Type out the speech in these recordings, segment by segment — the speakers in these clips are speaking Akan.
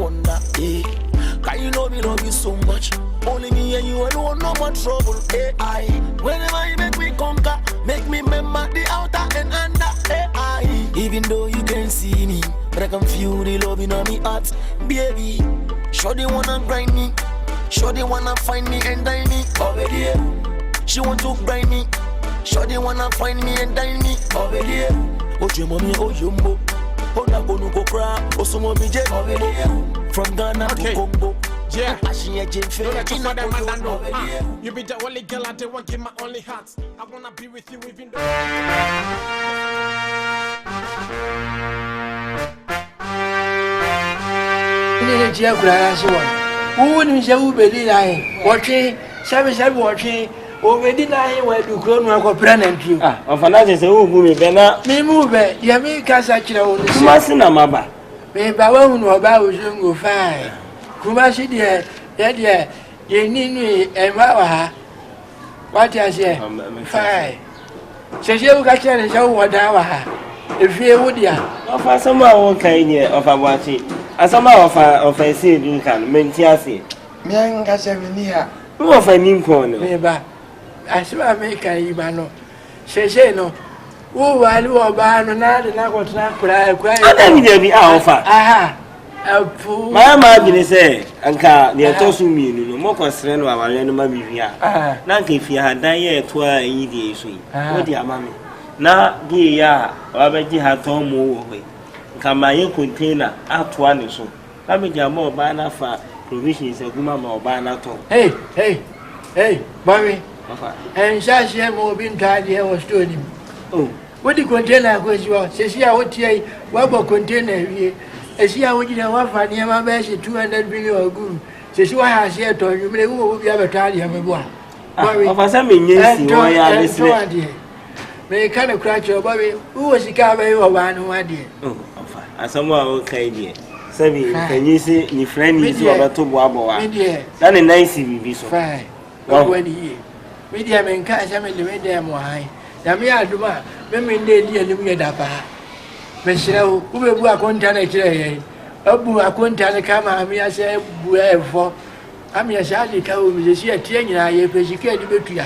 wonder, eh? Can you love me so much? Only me and you alone, no more trouble, eh? I. Whenever you make me conquer, make me remember the outer and under, eh? I. Even though you can't see me, but I can feel the love in me heart, baby. Sure they wanna grind me, sure they wanna find me and dine me, over there. She want to grind me, sure they wanna find me and dine me, over there. Oh, your mommy, oh, jumbo. Oh, na go no go cry. Oh, some of me jet over there. From Ghana to Congo. Yeah. Don't let you for them man know. You be the only girl I don't want give my only heart. I wanna be with you even though. Ni je kura so won. Wo ni je wo be di lai. Wo twe, sabe wo twe. O be di lai wa du kro no akopra na ntru. Ah, ofana je se wo bu me be na. Me mu be, ya me kasa kira wo ni. Kuma si na maba. Me ba wa hu no ba wo jungo fine. Kuma si de ye ni ema wa ha. What you say? Fine. Se je wo ka kira ne se wo da wa ha. Efie wo dia. Ofa sama wo kan ni ofa Boakye. Asama ofa Asiedu kan menti ase. Me an ka se ni ha. Wo ofa ni nko no. Me ba. Asima me kan yi ba no. Se no. Wo wa li wo ba no na de na ko tra kura. Ada mi de bi a ofa. Aha. Apu. Ma bi se anka ne to so mi no mo ko sere no awale no ma bi wi a. Na nka fi ha dan ye to a yi de so yi. Wo di ama me. Na di ya wa ba ji ha to mo wo we. Kama ye container atwa ne so. Ka me ja mo ba na fa provisions aguma ma oba na to. Hey, Bobby. Ofa. En shashi mo bi ntade e wo store ni. Oh. What the container go jiwa? Se sia wo tie wa bo container wie. E sia wo jina wa fa ne ma ba shi 200 billion ogu. Se si wa ha se to yu me wo bi abetade ya me bo a. Bobby. Ofa sa me nyensi wo ya lesle. Me kana kura cho Bobby. Wo sika ba yo ba no ade. Oh, ofa. Asama wo kai die. Sabi kan yi se ni friend ni so ba to bo abowa. Na ne nice bibi so. Fine. What when he? Media men ka sa me le media mo hai. Ya me aduma, me nde di ani mu da pa. Me shira wo be bu akonta na kire ye. Abu akonta na kama ami ase bu efo. Ami ase ali ka wo me se tie nyina ye pe shike di betua.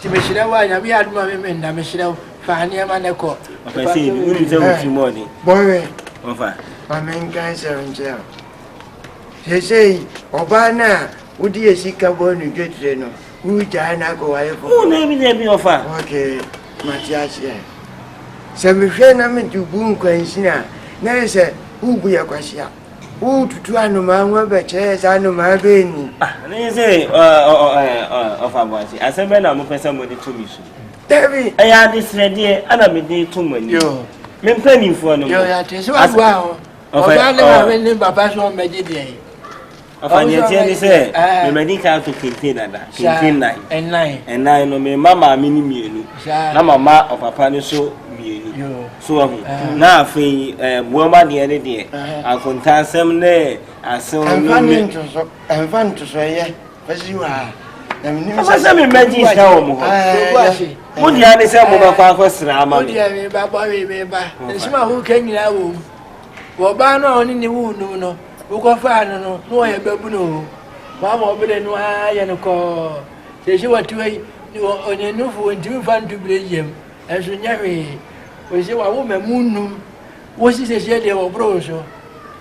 Ti me shira wa ya me aduma me nda me shira fa ani ama ne ko. Ofa se ni uni se wo fi mo ni. Boy. Ofa. Amen kan se nje. Se oba na udi esika bo ni gbetre no. Uja na go wa efo. Oh, na bi ofa. Okay. Matias ye. Se me hwe na me du bu nkwansina na se ubu ya kwahia. U tutu anu ma nwa be che za anu ma be ni. Ah, na se ofa Boakye. Asebe na mo pesa mo de to mi so. David. Aya this ready ana me de to mani. Yo. Me mpani fo no. Yo ya te so wa ho. Oba le ma we ni baba so meje de. Afanya tie ni se me medical to container da. Container. And nine no me mama mi ni mienu. Na mama of papa ni so mienu. So afi. Na afi buoma de ne de. Akonta asem ne asem no. Enfant to so ye. Fasi wa. Na me ni se me meji sa o mo. Mo dia ni se mo ba kwa akosra ama. Mo dia me ba ba me ba. Nsima hu kanyira wo. Wo ba no oni ni wu nu no. Uko fa no no ye babu no ma mo bele no aye no ko se shi watu yi onye nufu ntimi fa ntubire yem enso nyawe o se wa wo memunu wo si se de wo bro so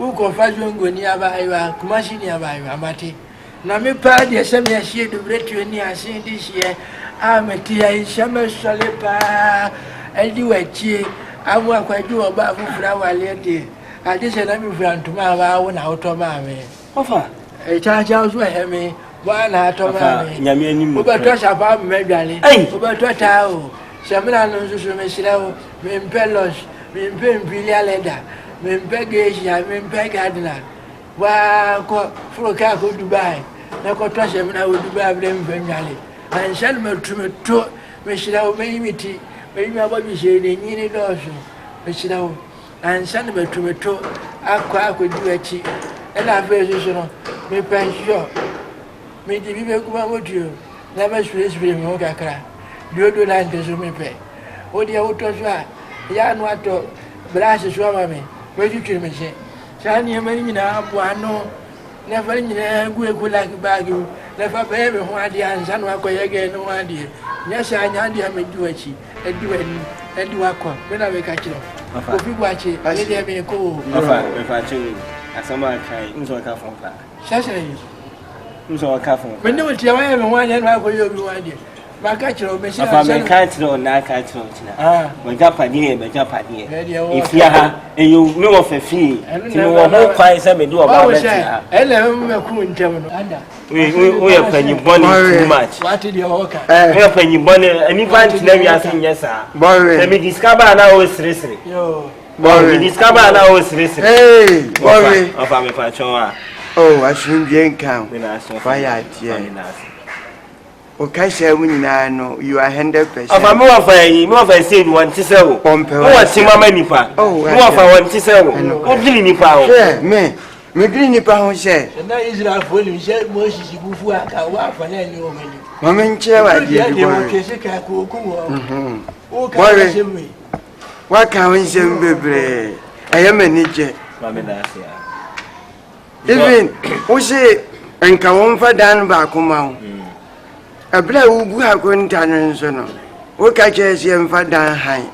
uko fa jongo ni aba aiwa kumashi ni aba aiwa amate na me pa de se me Asiedu bretu ni asin di sie ameti ya ishame sole pa edi wachi amu akwaju oba fufura wale de ade se na mi frantuma ba wo na automa me Ofa e cha so he me wa na automa me nyame ani mo o ba to sha ba me dwale o ba to ta o se me na no so me sira o me mpelos me mpempilia leda me mpege ya me mpega dina wa ko froka ko Dubai na ko to se me na wo Dubai bre mpemyale an shan me tumeto me sira o me imiti me mi ababi se ni ni do so me sira o and send me to me to aqua could do a cheap and I very no me pension me di be kuma would you never space for me cry do land to me pay o dia auto swa ya no ato brass swama me where you kill me say Shani Marina, Buano, never in a good like Bagu, never baby who had the answer, no again, no idea. Yes, I am do it, and do it, and do a call when I catch it. Kofi Boakye, I did have a call. If I tell you, as someone crying, who's a car from that? Shashay, who's a car from? when no tell I am one and I will you idea. My catcher, Miss Catch or not catch on. When Japan, but Japan, if you have and you know of a fee, and you know quite some do about it. We are paying money too much. What did you walk? We are paying money, and if I tell you, I think yes, sir. Let me discover now is listening. We discover now is listening. Hey, boy, of a patrol. Oh, I shouldn't be count when I saw fire. Okay, sir, when I know you are 100%. Of a more of a said one to sell. What's your many pa? Oh, more for one to sell. What do you power? Me green power said. And that is our volume, Moses, you move work, I work for any woman. Mamma, chair, I did. What can we say, baby? I am a ninja. Even who say, and come on for down back home. A black who have gone down and so on. What catch us young for down high?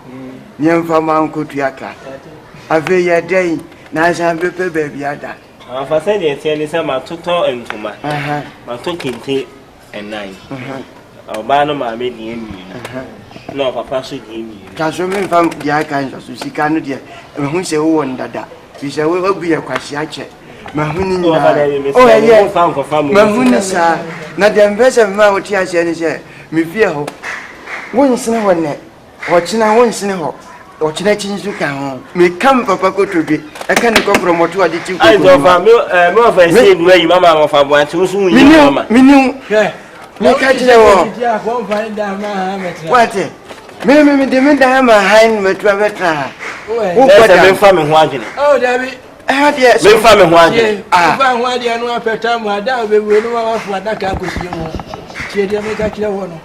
Young for Mount Kutiaka. A very day, nice and baby. If I said it's any summer to talk into my talking tea and nine. I'll buy no my baby. No, Papa should give me. Castle from the icons of Susie Canada, and who say, oh, and that. He said, we will be a quasiache. Mahuni, oh, yeah, found for family. Mahuna, sir. Not the ambassador of Mount Tias, me fear hope. Once in a one, watching a once in a hop, watching a change to come. Me come, Papa, go to be. I can't go from what you did. I don't know, more of a said where you mamma of a one to soon. Me knew, no catch the war. What? Maybe demand I am a hind with Travetra. Oh, family watching. Oh, David. Yes, my family one. Ah, one day I know after time I doubt we will know what that can go see. She didn't make a clear one.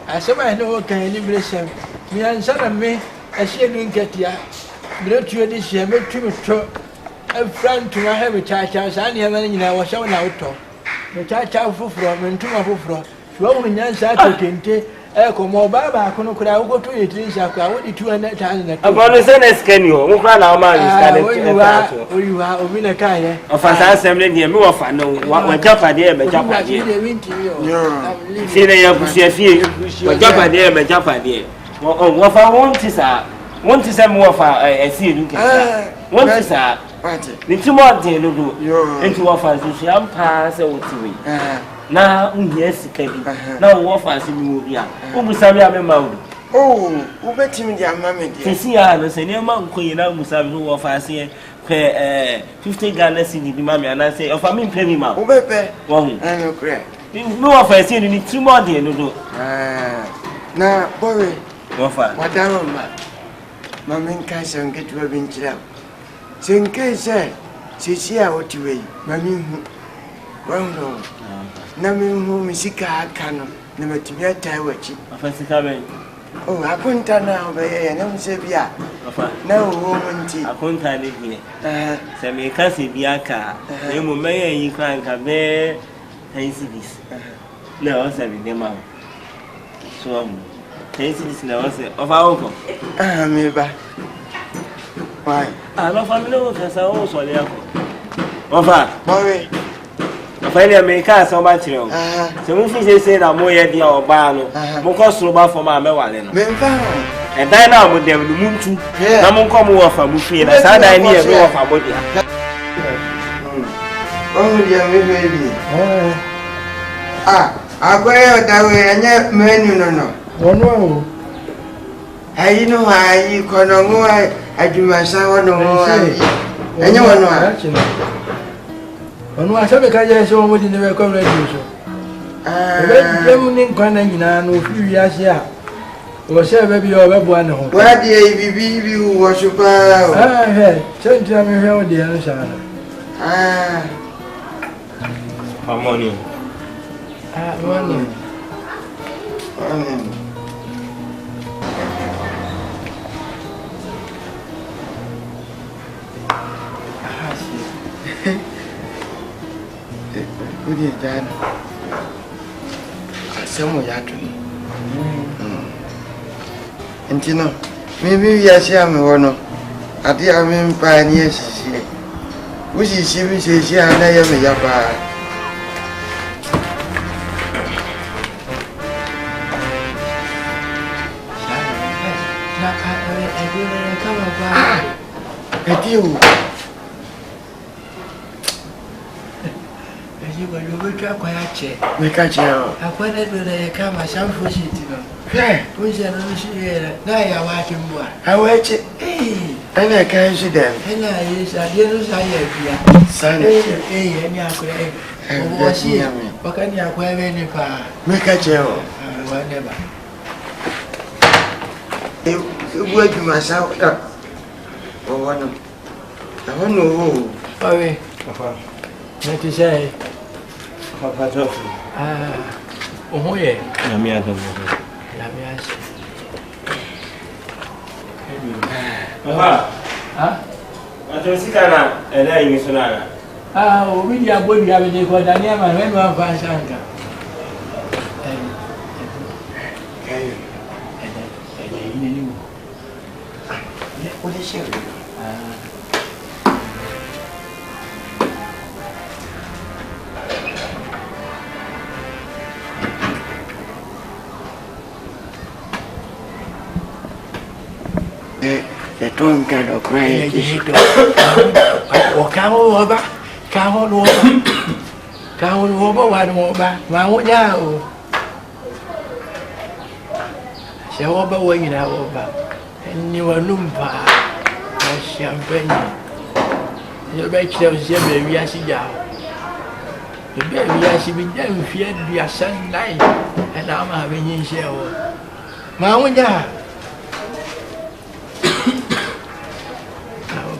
I said, I know what can liberation. Me and son of me, Asiedu Nketia. Don't you this year make too much a friend to my heavy church house. I never was showing out. The church out from and to my from. Well, when you said to Kente. Eko mo baba kono kura ugo to yitri shakwa wodi 200,000. Abonu se na scan you, wo kra na o ma scan o you are obi na kan ye. O fa sa assembly de me wo fa no wa japade e be japade. Si na ya busia fie. Wa japade e be japade. Wo fa won ti sa me wo fa Asiedu Nketia. Won ti sa. Ni ti mo de no do. Enti wo fa so am pa se wo ti we. Na yes kabi na wo fa se mi obi a wo musa mi amema wo oh wo betimi dia mama dia sisi ya no se ne ma nkoyi na musa mi wo fa se pe 50 Ghana cedi bi mama na se o fa mi pè mi ma wo bepe wo hu no kre mi wo fa se ni ti mo de no do na bowe wo fa wadaro ma mama nka se nketu bi nchira se nke se sisi ya wo tiwe mami hu wano na me hu misika aka no na matumi atai wachi afasika be oh akunta na obeye na mse bia na wo munti akunta ne bi se me ka se bia ka e mo meye yi kran ka be tensidis na o se bi de ma so tensidis na o se of awko me ba why no family o ka sa o so le ako ofa boy Afanye America so ba chire o. Se mu fi se na mo ye dia oba no. Mo ko soro ba fo ma me wale no. Me fa. E dan na mo dem no muntu. Na mo ko mo wo fa mu fi na sa dan ni e me wo fa mo dia. Oh dia me baby. Agwe da we anya menu no. Ono. Ayi no ayi kono ngo aduma sa wono ngo ayi. Anya wono a. Onu asabe kaje so mo di ne be come radio so. Ebe dem ni nkwana nyina no fi wiase a. Wo se be bi o be bo ane ho. Wa di bibi bi wo so pa. He. Sentia me he o di an sa na. Harmony. Money. Good day, Dan. Some of that. And you know, maybe we are sharing one. I think I'm in pioneers. Which is she says, yeah, and I am a yapa. I do. You will try quiet. We catch you. I wanted when I come a sound for shit. Who's an issue? Now you're watching more. I watch it. And I can't see them. And I use a little son. And you are see me. What can you acquire any far? We catch you. Whatever. You work myself. Oh, I don't know. Sorry. What to say? Oh, yeah. Let me ask. I don't see Kana, and I use Sonana. We are going to have a day for Daniel and when one finds Anka. What is she? The tone kind of crying. Come over, one more back. My now. She over when you have over. And you are Lumpa. Champagne. You bet those baby as you go. The baby as you be done, feared your sunlight. And I'm having you share. Mount.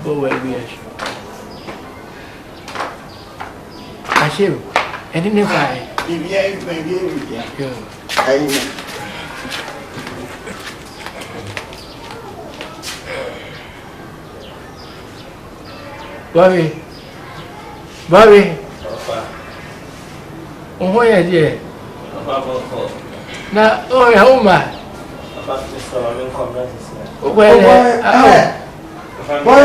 Go where we are. I see you. And in the fire. Bobby. Oh, where are you? Now, oh, Homa. Where? Boy,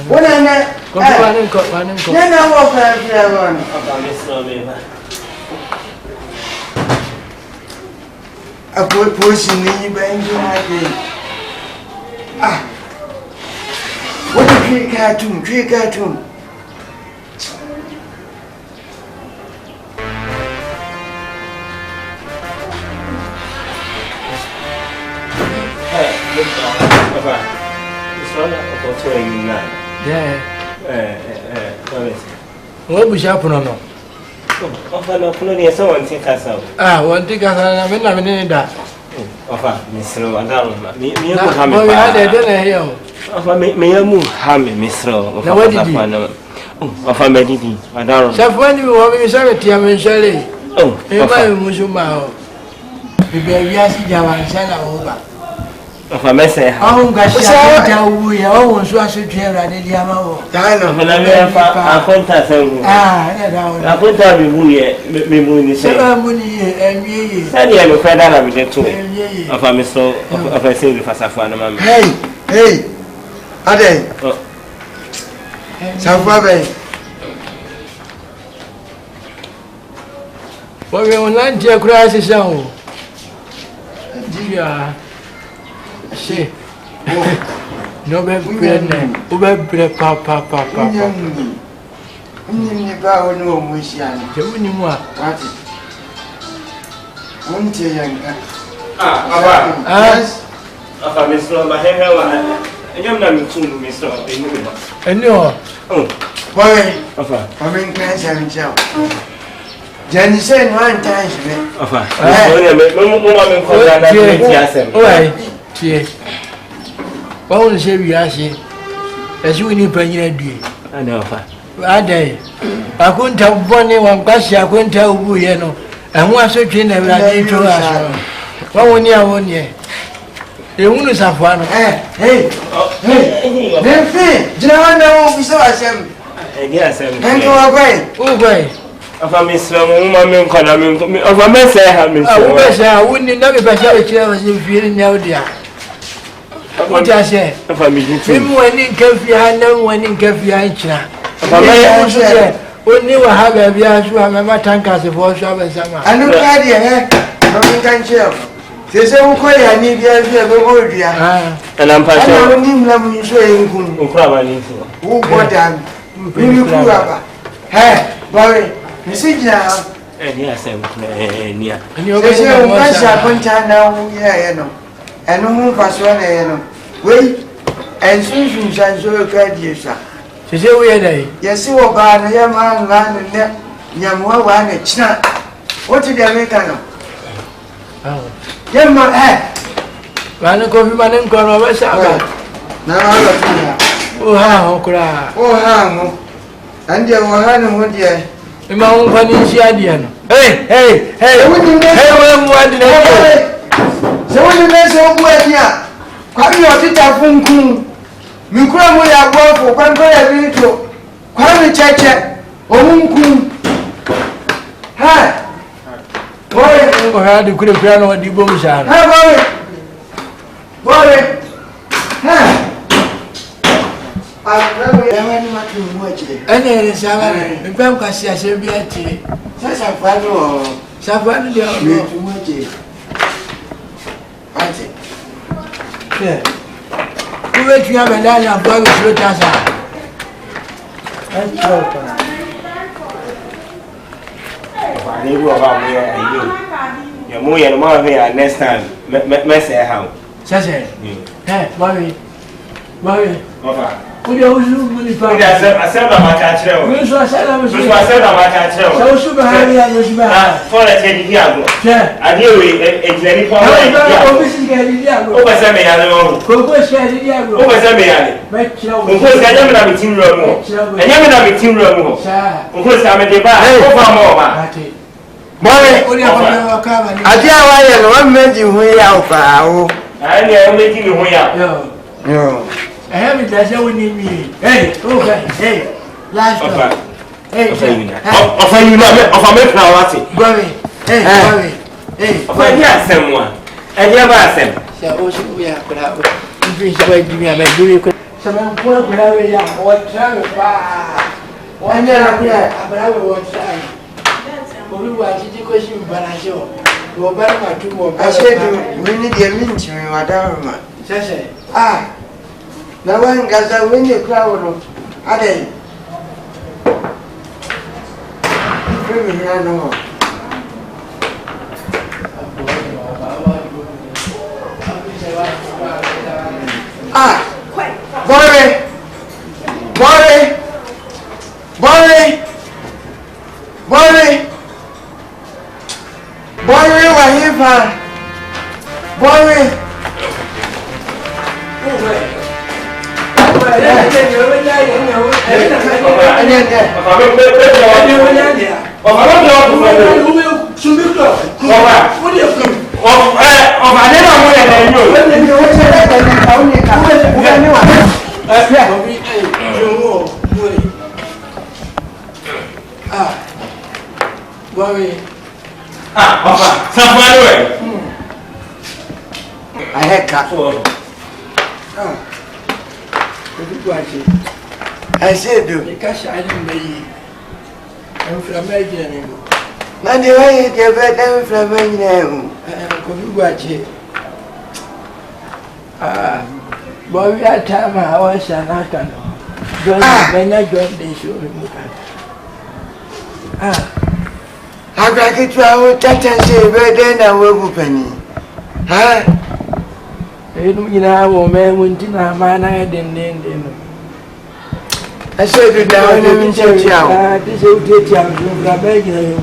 what I I put pushing me what a tree cartoon. What was happening? Someone take us out. One thing I mean, that. Miss Row, and down. Me, had a dinner here. May I move Hammy, Miss Row? What did you of a medicine? I don't know. When you want me, sorry, I'm in Shelley. Oh, if I was your mouth. The baby, I see Java and send over. Of a message. Oh, gosh, we are always watching here at the Yamao. I know when I contact them. I put down the moon, ceremony, and me. Sandy, I'm afraid I will get to it. Of a miss of a silver for Safana. Hey, Ade. Safabe. Well, we will not take crisis now. Dear. See, no better, papa. Never know, Mushian. What? Won't you, young? Yes. Of a miss from my hair, and you're not too, Miss Row. And no, boy, I'm in class and chow. Jenny said one time, of a what will say we are saying? As you need penny, I know. I day. I couldn't have one question, I couldn't tell who you know, and one such in every day to us. One year. The wounds of one. Hey, then, Jana won't be so as him. Yes, and you are going. Who way? Of a Miss Woman, of a mess, I have Miss. I wouldn't know if I saw a chair was in feeling now, dear. What I say? Of a meeting, when in Kofi, I know when in Kofi, I know. Only will have a beer to have my tank as a voice of a summer. I know, idea, I can't chill. They say, I need you, and I'm I don't need lemon showing who bought them. Hey, boy, you see now. and yes, and yeah. And you're They say, going once I point now, yeah, you know, and no pass one, you know. Wait, and soon shall show a card, you sir. She said, we are there. Yes, you are bad, a young man, land and net, Yamwa, one, a chat. What did they make? Young man, eh? Run coffee man and call over Sabbath. Now I got Oh, how cry. oh, hang. And you were having one year. The Mount Panisiadian. Hey, hey, hey, What do you hey, so when you mess up with ya, come your tita funkum. Mukram we are going for Pampaya Vito. Kwame Chacha, Omunkum. Hi. Boy, I had to create piano at the boom shop. hi, boy. Hi. I don't want to watch it. And then it's a bank as I said, be a tea. Such a fun or Savannah, to watch it. Watch it. yeah. Who went to have a line of God with Lotas? That's true. They go about here and you. You're more than one here next time. Mess how. Says, hey, Bobby, Bobby, Over. put your money for I said, I'm a catcher. Which was I was catcher. so super high and was bad. For a 10 years. Yeah, I deal with a very power. obviously, I Over 7 years. Go share the Diablo. Over 7 years. But you Of course, I never have a team room. I never have a team room. sir, Of course, I'm a debate. Over more. Boy, only a cover. I tell you, one minute you way out for I am making you way up. no. I haven't that's how we need me. Hey, okay, hey, last one. Hey, Offer you not of a milk now, what's it? Bobby, hey, Bobby, hey, Of a yes, someone. And you ever them. so also we are good out. If you say, give me a bag, do you could. Someone put up with a what travel bar. One year up here, but I will watch time. We were to question, but I saw. Go back my 2 more. I said, we need a minute, madam. Says, Ah, now one got a windy crowd. Are they? Bring me here no. Ah, Boy, we're here for. Boy. I had cut. I said, do the cash I didn't be. I'm from America. not the way you get them from my name. Kofi Boakye. But we had time I was an actor. When I joined the show, I got it to our Tata say, but then I will penny. Huh? you know, man, when Tina, man, I didn't. I said, it now, and I'm in church. This is the chance from America.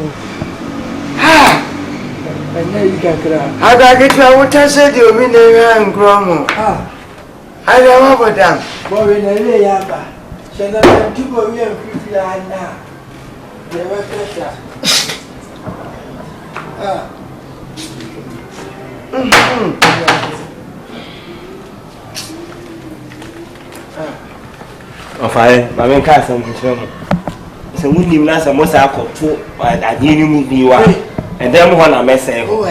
Ha! And then you can cry. I got it to our Tata, you'll be there and grow. I don't know about them. Boy, when I lay up, so that I'm too boy, we are 50 now. Never pressure. Fire, my main castle. So we live now some more to a new movie, and then one I may say, Oh,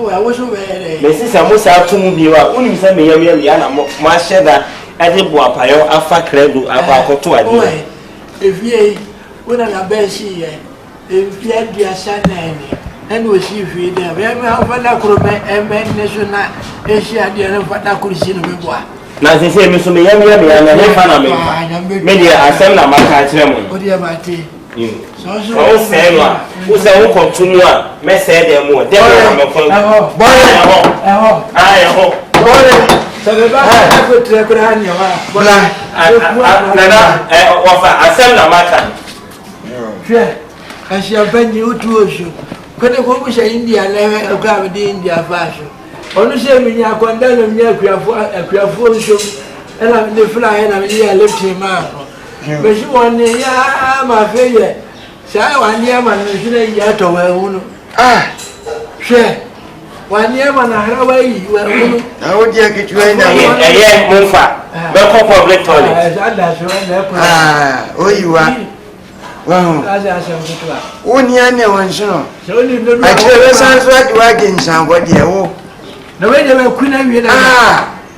I was aware. Mrs. Samosa to movie, only send me a my shedder at the Boapayo, Alpha Credo, about to a if ye would not be see, if ye had your son, and we see if you there, we have a crop and national Asia, the other what I could see no more. Now they say, Miss Miami, and I made a seminar, my country. What do you about it? So, Sarah, who's a woman to me, may say them more. They I hope. So the back I could hand you. I send a matter. I shall bend you to you. Could I go to India, never grab the India fashion? Only say me, I condemn me, a full show, and I'm the fly, and I'm here lifting out. But you want me, my failure. Say, 1 year, man, yet away. Ah, share. 1 year, man, I have away. I would get you in a year, Mofa. Welcome for Victoria. Ah, oh, you are. Well, that's 1 year, no one so. I tell us, I wagging somebody. Oh, the way they were queen of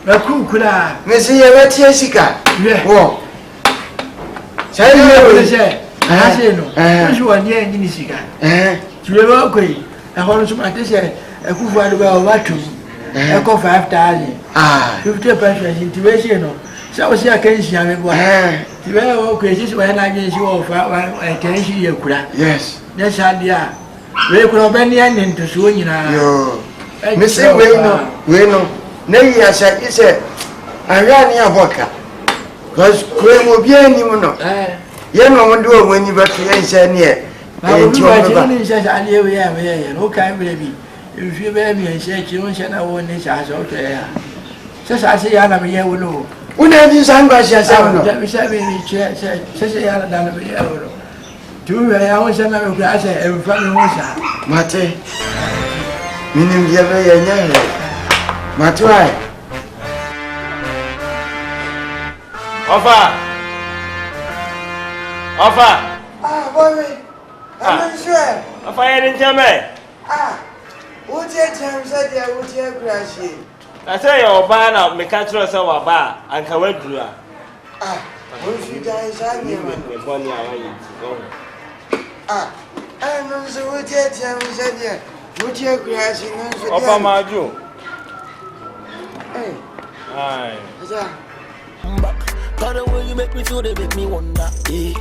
the cook could have. Missy, Jessica. Yeah. Say, I say, no, you are near in cigar. You are okay. I want to make this a good word about what to. I go 5,000. Ah, 50% intuition. So I was here, I can't see him. You are okay, this is when I get you off. I can't see you. Yes, that's idea. We could have been into swing in a Missy, we know. Nay, I said, it's a Iranian vodka. Because Queen will be any one. You know, do when you got to answer near. I will do it. I knew we have here. Okay, baby. If you bear me and say, you won't send a one inch as okay. Just I say, I'm here, we know. When I do some questions, I will say, two, I always send a glass and family was Mate, meaning the other, Matwai. Offer. Ah, boy, I'm not sure. If I didn't tell me. Ah, what's your time said there? What's your grass? I say your banner, me catch us our bar, and can wait to her. Ah, what's you guys are here? Ah, I don't know what your time said there. What's your grass? Offer my Jew. Hey, aye. Cause the way you make me feel, they make me wonder, eh.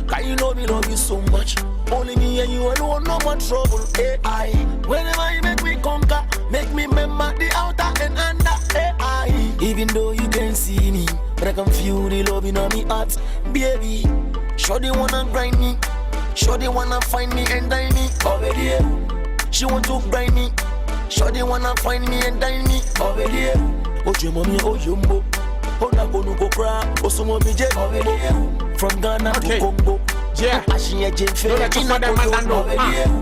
Cause you know me love you so much. Only me and you alone, no more trouble, eh. I. Whenever you make me conquer, make me remember the outer and under, eh. I. Even though you can't see me, but I can feel the love in me heart, baby. Sure they wanna grind me, sure they wanna find me and dine me, over there. She want to grind me, sure they wanna find me and dine me, over there. Oh, you mommy, oh, jumbo. From Ghana to Congo. Yeah.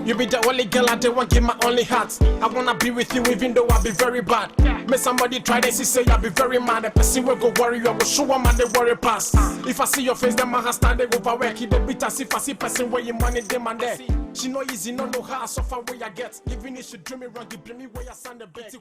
You be the only girl I want give my only heart. I wanna be with you even though I be very bad. May somebody try this, say I be very mad. The person will go worry, I will show them and they worry pass. If I see your face, then my hand stand they overwork. He the beat as if I see person where you money them and there. She know easy, no how I suffer where I get. Even if she dream me wrong, you bring me where I stand the bet.